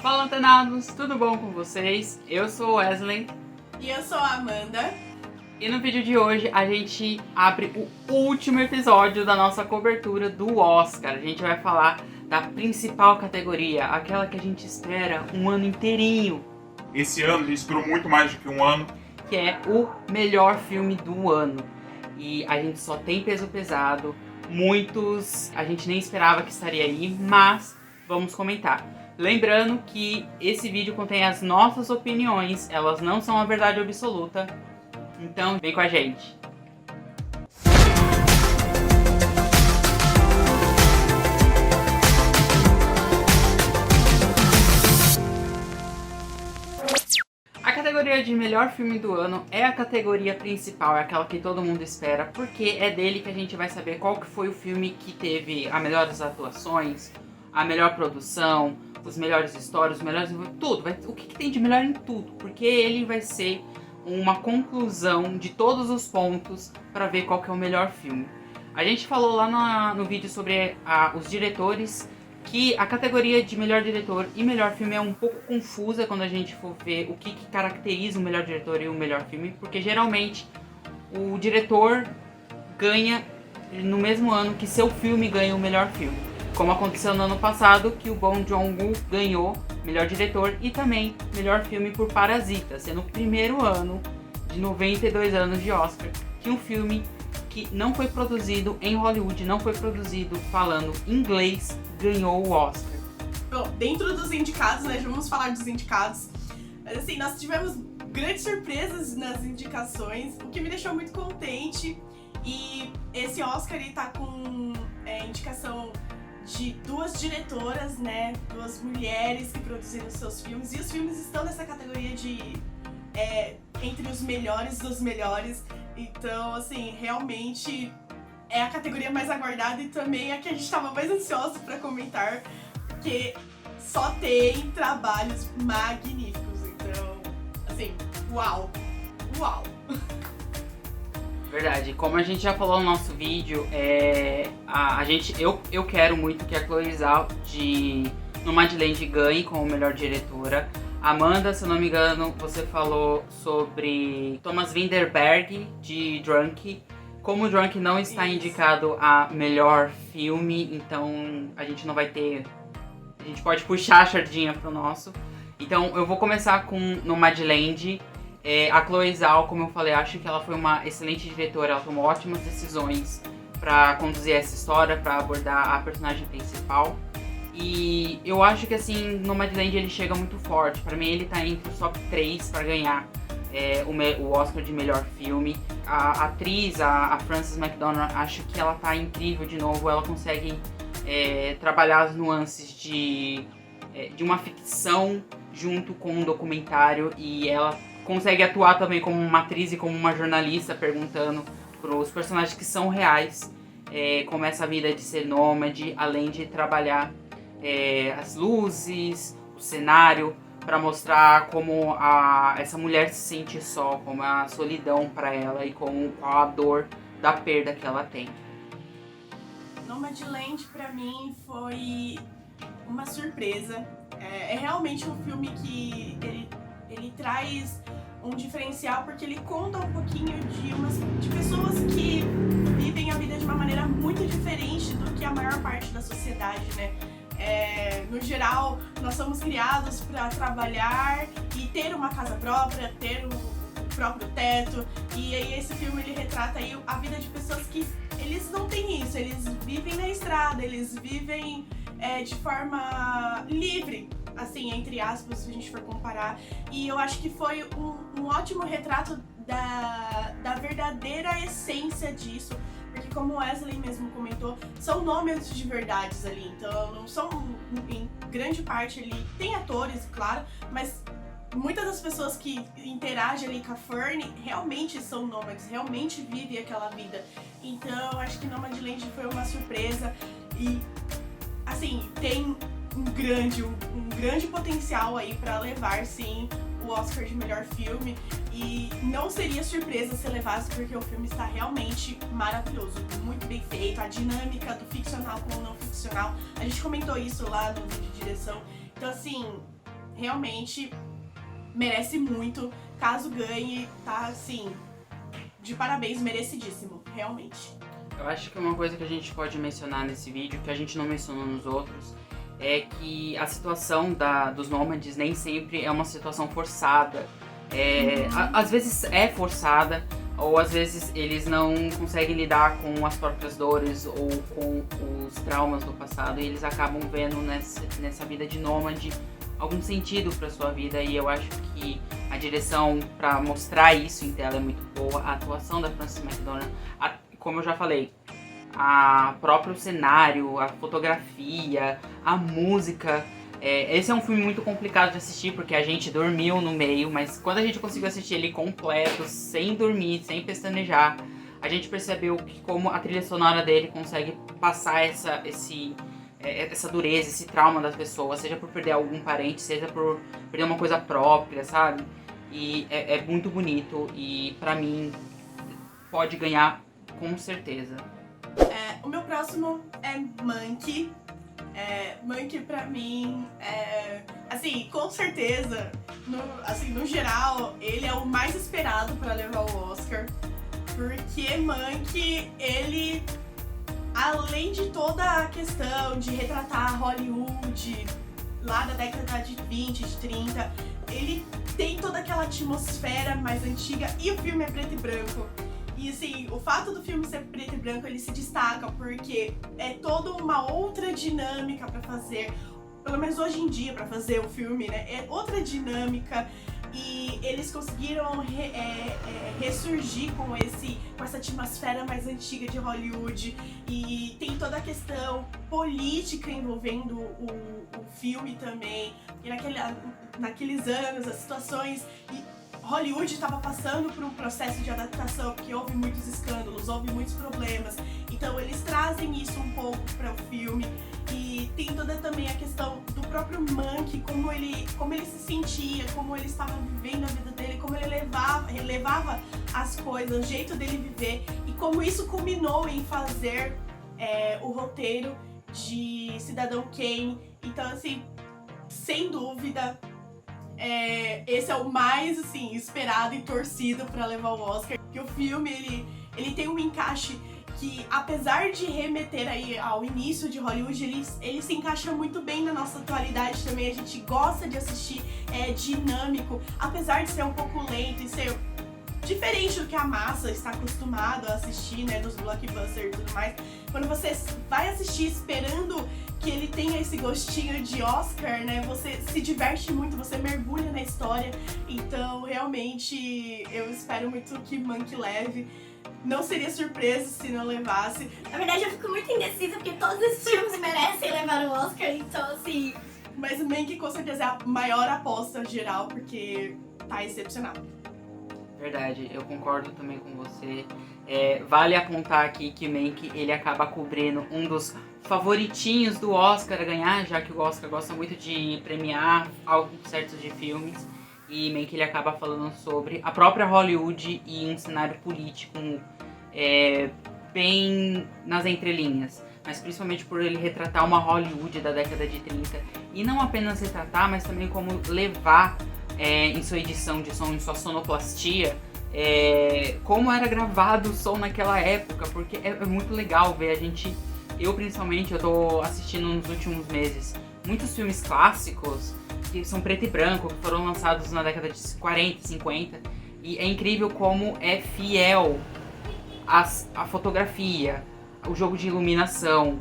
Fala, antenados, tudo bom com vocês? Eu sou o Wesley. E eu sou a Amanda. E no vídeo de hoje a gente abre o último episódio da nossa cobertura do Oscar. A gente vai falar da principal categoria, aquela que a gente espera um ano inteirinho. Esse ano a gente esperou muito mais do que um ano. Que é o melhor filme do ano. E a gente só tem peso pesado. Muitos a gente nem esperava que estaria aí, mas vamos comentar. Lembrando que esse vídeo contém as nossas opiniões, elas não são a verdade absoluta. Então vem com a gente. A categoria de melhor filme do ano é a categoria principal, é aquela que todo mundo espera, porque é dele que a gente vai saber qual que foi o filme que teve as melhores atuações, a melhor produção, os melhores histórias, os melhores... tudo, o que tem de melhor em tudo, porque ele vai ser uma conclusão de todos os pontos para ver qual que é o melhor filme. A gente falou lá no vídeo sobre os diretores, que a categoria de melhor diretor e melhor filme é um pouco confusa quando a gente for ver o que caracteriza o melhor diretor e o melhor filme, porque geralmente o diretor ganha no mesmo ano que seu filme ganha o melhor filme. Como aconteceu no ano passado, que o Bong Joon-ho ganhou melhor diretor e também melhor filme por Parasita, sendo o primeiro ano de 92 anos de Oscar que um filme que não foi produzido em Hollywood, não foi produzido falando inglês, ganhou o Oscar. Bom, dentro dos indicados, né, já vamos falar dos indicados. Mas assim, nós tivemos grandes surpresas nas indicações, o que me deixou muito contente. E esse Oscar, ele tá com indicação de duas diretoras, né, duas mulheres que produziram seus filmes. E os filmes estão nessa categoria de entre os melhores dos melhores. Então, assim, realmente é a categoria mais aguardada e também a que a gente estava mais ansioso para comentar, porque só tem trabalhos magníficos. Então, assim, uau! Uau! Verdade, como a gente já falou no nosso vídeo, eu quero muito que a Chloe Zhao de Nomadland ganhe como melhor diretora. Amanda, se eu não me engano, você falou sobre Thomas Vinterberg de Drunk. Como o Drunk não está indicado a melhor filme, então a gente não vai ter... A gente pode puxar a sardinha pro nosso. Então eu vou começar com Nomadland. A Chloe Zhao, como eu falei, acho que ela foi uma excelente diretora. Ela tomou ótimas decisões para conduzir essa história, para abordar a personagem principal. E eu acho que assim, Nomadland ele chega muito forte. Para mim ele tá entre os top 3 para ganhar o Oscar de melhor filme. A atriz, a Frances McDormand, acho que ela tá incrível de novo. Ela consegue trabalhar as nuances de uma ficção junto com um documentário, e ela consegue atuar também como uma atriz e como uma jornalista, perguntando para os personagens que são reais como é essa vida de ser nômade, além de trabalhar as luzes, o cenário, para mostrar como essa mulher se sente só, como a solidão para ela e qual a dor da perda que ela tem. Nomadland pra mim foi uma surpresa. É realmente um filme que ele traz um diferencial, porque ele conta um pouquinho de pessoas que vivem a vida de uma maneira muito diferente do que a maior parte da sociedade, né? No geral, nós somos criados para trabalhar e ter uma casa própria, ter o próprio teto. E aí esse filme ele retrata aí a vida de pessoas que eles não têm isso, eles vivem na estrada, eles vivem de forma livre, assim, entre aspas, se a gente for comparar. E eu acho que foi um ótimo retrato da verdadeira essência disso, porque como o Wesley mesmo comentou, são nomes de verdades ali, então não são, em grande parte ali, tem atores, claro, mas muitas das pessoas que interagem ali com a Fern realmente são nômades, realmente vivem aquela vida. Então eu acho que Nomadland foi uma surpresa e, assim, tem um grande potencial aí pra levar, sim, o Oscar de melhor filme. E não seria surpresa se levasse, porque o filme está realmente maravilhoso, muito bem feito, a dinâmica do ficcional com o não ficcional. A gente comentou isso lá no vídeo de direção. Então, assim, realmente merece muito. Caso ganhe, tá assim, de parabéns, merecidíssimo, realmente. Eu acho que uma coisa que a gente pode mencionar nesse vídeo, que a gente não mencionou nos outros, é que a situação dos nômades nem sempre é uma situação forçada. Às vezes é forçada, ou às vezes eles não conseguem lidar com as próprias dores ou com os traumas do passado, e eles acabam vendo nessa vida de nômade algum sentido para sua vida. E eu acho que a direção para mostrar isso em tela é muito boa. A atuação da Frances McDormand, como eu já falei, o próprio cenário, a fotografia, a música. Esse é um filme muito complicado de assistir porque a gente dormiu no meio, mas quando a gente conseguiu assistir ele completo, sem dormir, sem pestanejar, a gente percebeu que como a trilha sonora dele consegue passar essa dureza, esse trauma das pessoas, seja por perder algum parente, seja por perder uma coisa própria, sabe? E é muito bonito e pra mim pode ganhar com certeza. O meu próximo é Monkey. Monkey pra mim assim, com certeza, no geral, ele é o mais esperado pra levar o Oscar, porque Monkey, ele, além de toda a questão de retratar Hollywood lá da década de 20, de 30, ele tem toda aquela atmosfera mais antiga, e o filme é preto e branco. E assim, o fato do filme ser preto e branco, ele se destaca porque é toda uma outra dinâmica pra fazer, pelo menos hoje em dia, pra fazer o filme, né? É outra dinâmica, e eles conseguiram ressurgir com essa atmosfera mais antiga de Hollywood, e tem toda a questão política envolvendo o filme também, e naqueles anos, as situações... Hollywood estava passando por um processo de adaptação, porque houve muitos escândalos, houve muitos problemas. Então eles trazem isso um pouco para o filme. E tem toda também a questão do próprio Monkey, como ele se sentia, como ele estava vivendo a vida dele, como ele levava as coisas, o jeito dele viver, e como isso culminou em fazer o roteiro de Cidadão Kane. Então, assim, sem dúvida, esse é o mais, assim, esperado e torcido pra levar o Oscar. Que o filme, ele tem um encaixe que, apesar de remeter aí ao início de Hollywood, ele se encaixa muito bem na nossa atualidade também. A gente gosta de assistir, é dinâmico, apesar de ser um pouco lento e ser diferente do que a massa está acostumado a assistir, né, dos blockbusters e tudo mais. Quando você vai assistir esperando que ele tenha esse gostinho de Oscar, né, você se diverte muito, você mergulha na história. Então, realmente, eu espero muito que Monkey leve. Não seria surpresa se não levasse. Na verdade, eu fico muito indecisa, porque todos esses filmes merecem levar o Oscar, então, assim... Mas o Monkey, com certeza, é a maior aposta geral, porque tá excepcional. Verdade, eu concordo também com você. Vale apontar aqui que o Mank, ele acaba cobrindo um dos favoritinhos do Oscar a ganhar, já que o Oscar gosta muito de premiar alguns certos de filmes. E Mank, ele acaba falando sobre a própria Hollywood e um cenário político bem nas entrelinhas. Mas principalmente por ele retratar uma Hollywood da década de 30. E não apenas retratar, mas também como levar em sua edição de som, em sua sonoplastia, como era gravado o som naquela época, porque é muito legal ver eu principalmente, eu tô assistindo nos últimos meses muitos filmes clássicos que são preto e branco, que foram lançados na década de 40, 50, e é incrível como é fiel a fotografia, o jogo de iluminação,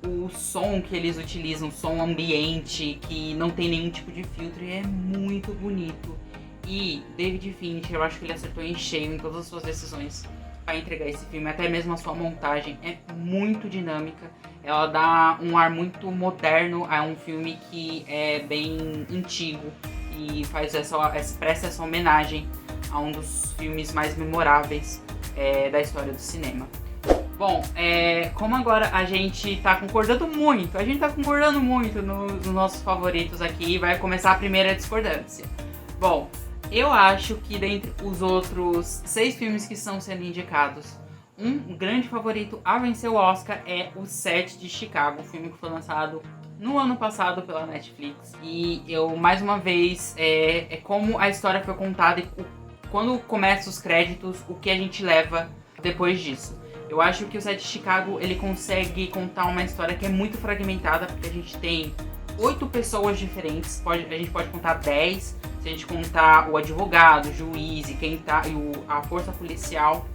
o som que eles utilizam, som ambiente, que não tem nenhum tipo de filtro, e é muito bonito. E David Fincher, eu acho que ele acertou em cheio em todas as suas decisões para entregar esse filme, até mesmo a sua montagem é muito dinâmica, ela dá um ar muito moderno a um filme que é bem antigo e presta essa homenagem a um dos filmes mais memoráveis da história do cinema. Bom, como agora a gente tá concordando muito nos nossos favoritos aqui, vai começar a primeira discordância. Bom, eu acho que dentre os outros 6 filmes que estão sendo indicados, um grande favorito a vencer o Oscar é o 7 de Chicago, um filme que foi lançado no ano passado pela Netflix. E eu, mais uma vez, é como a história foi contada e quando começa os créditos, o que a gente leva depois disso. Eu acho que o Set de Chicago, ele consegue contar uma história que é muito fragmentada, porque a gente tem 8 pessoas diferentes, a gente pode contar 10, se a gente contar o advogado, o juiz e a força policial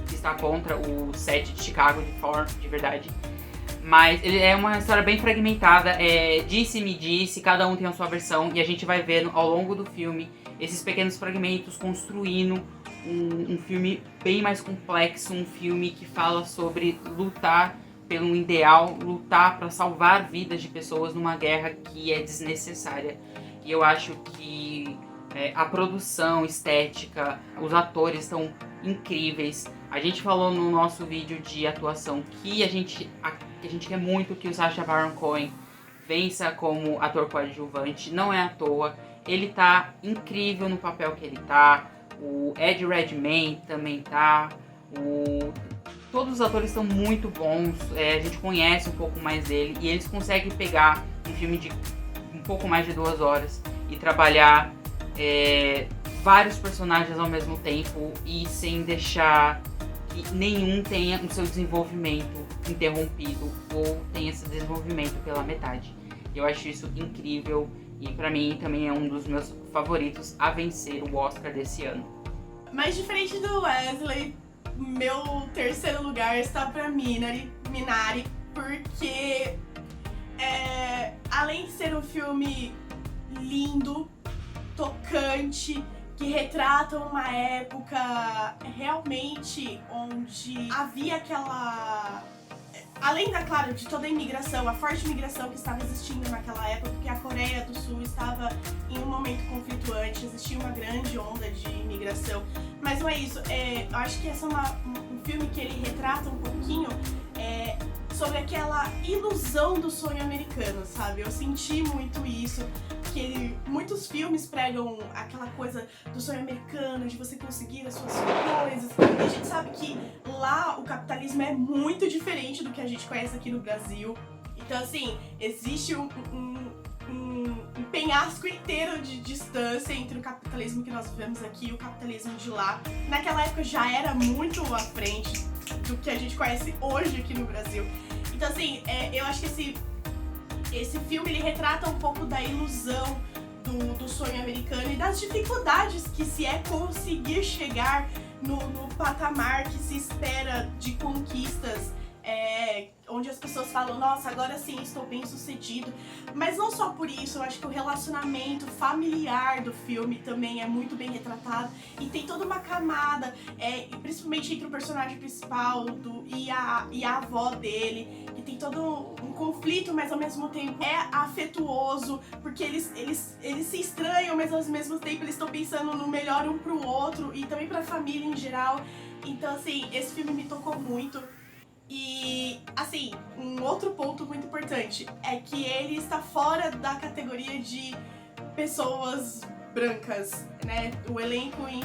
que está contra o Set de Chicago de verdade. Mas ele é uma história bem fragmentada, disse-me disse, cada um tem a sua versão, e a gente vai vendo ao longo do filme esses pequenos fragmentos construindo um filme bem mais complexo, um filme que fala sobre lutar pelo ideal, lutar para salvar vidas de pessoas numa guerra que é desnecessária. E eu acho que a produção estética, os atores estão incríveis. A gente falou no nosso vídeo de atuação que a gente quer muito que o Sacha Baron Cohen vença como ator coadjuvante. Não é à toa. Ele tá incrível no papel que ele tá. O Ed Redmayne também tá. Todos os atores são muito bons. A gente conhece um pouco mais dele. E eles conseguem pegar um filme de um pouco mais de 2 horas e trabalhar vários personagens ao mesmo tempo e sem deixar que nenhum tenha o seu desenvolvimento interrompido ou tenha esse desenvolvimento pela metade. Eu acho isso incrível e pra mim também é um dos meus favoritos a vencer o Oscar desse ano. Mas diferente do Wesley, meu terceiro lugar está pra Minari, porque além de ser um filme lindo, tocante, que retrata uma época realmente onde havia aquela... Além, claro, de toda a imigração, a forte imigração que estava existindo naquela época, porque a Coreia do Sul estava em um momento conflituante, existia uma grande onda de imigração. Mas não é isso, eu acho que esse é um filme que ele retrata um pouquinho sobre aquela ilusão do sonho americano, sabe? Eu senti muito isso, que muitos filmes pregam aquela coisa do sonho americano, de você conseguir as suas coisas. E a gente sabe que lá o capitalismo é muito diferente do que a gente conhece aqui no Brasil. Então, assim, existe um penhasco inteiro de distância entre o capitalismo que nós vivemos aqui e o capitalismo de lá. Naquela época já era muito à frente do que a gente conhece hoje aqui no Brasil. Então, assim, eu acho que esse filme ele retrata um pouco da ilusão do sonho americano e das dificuldades que se conseguir chegar no patamar que se espera de conquistas, onde as pessoas falam, nossa, agora sim estou bem sucedido. Mas não só por isso, eu acho que o relacionamento familiar do filme também é muito bem retratado e tem toda uma camada, principalmente entre o personagem principal e a avó dele, que tem todo um conflito, mas ao mesmo tempo é afetuoso, porque eles se estranham, mas ao mesmo tempo eles estão pensando no melhor um pro outro e também pra família em geral. Então, assim, esse filme me tocou muito. E, assim, um outro ponto muito importante é que ele está fora da categoria de pessoas brancas, né? O elenco, em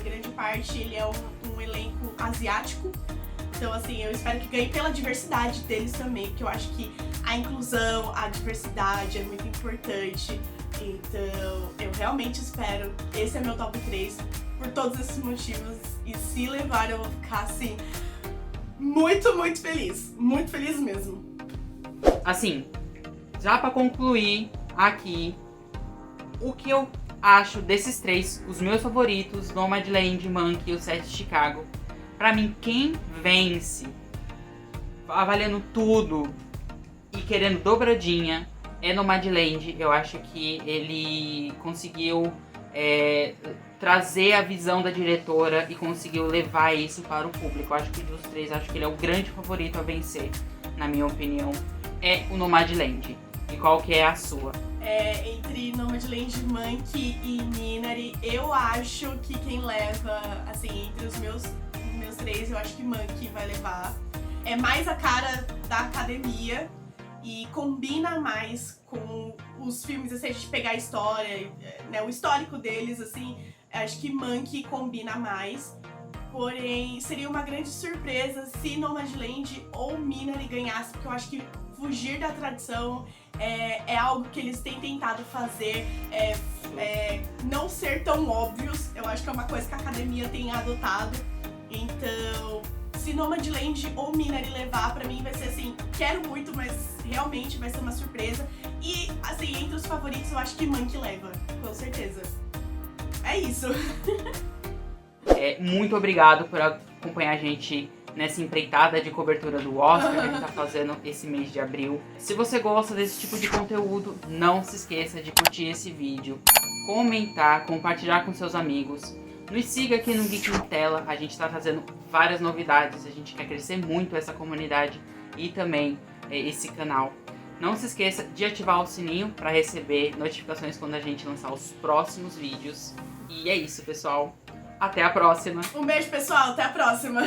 grande parte, ele é um elenco asiático. Então, assim, eu espero que ganhe pela diversidade deles também, porque eu acho que a inclusão, a diversidade é muito importante. Então, eu realmente espero. Esse é meu top 3 por todos esses motivos. E se levar, eu vou ficar, assim, muito, muito feliz. Muito feliz mesmo. Assim, já pra concluir aqui, o que eu acho desses 3, os meus favoritos, Nomadland, Monkey e o Set de Chicago. Pra mim, quem vence, avaliando tudo e querendo dobradinha, é Nomadland. Eu acho que ele conseguiu trazer a visão da diretora e conseguiu levar isso para o público. Eu acho que dos 3, acho que ele é o grande favorito a vencer, na minha opinião, é o Nomadland. E qual que é a sua? Entre Nomadland, Monkey e Minari, eu acho que quem leva, assim, entre os meus 3, eu acho que Monkey vai levar. É mais a cara da academia e combina mais com os filmes, assim, a gente pegar a história, né, o histórico deles, assim, acho que Monkey combina mais. Porém, seria uma grande surpresa se Nomadland ou Minari ganhasse, porque eu acho que fugir da tradição, é algo que eles têm tentado fazer, não ser tão óbvios. Eu acho que é uma coisa que a academia tem adotado. Então, se Nomadland ou Minari levar, pra mim vai ser assim, quero muito, mas realmente vai ser uma surpresa. E, assim, entre os favoritos, eu acho que Monkey leva, com certeza. É isso. Muito obrigado por acompanhar a gente nessa empreitada de cobertura do Oscar que a gente tá fazendo esse mês de abril. Se você gosta desse tipo de conteúdo, não se esqueça de curtir esse vídeo, comentar, compartilhar com seus amigos. Nos siga aqui no Geek em Tela, a gente tá trazendo várias novidades, a gente quer crescer muito essa comunidade e também esse canal. Não se esqueça de ativar o sininho para receber notificações quando a gente lançar os próximos vídeos. E é isso, pessoal. Até a próxima. Um beijo, pessoal. Até a próxima.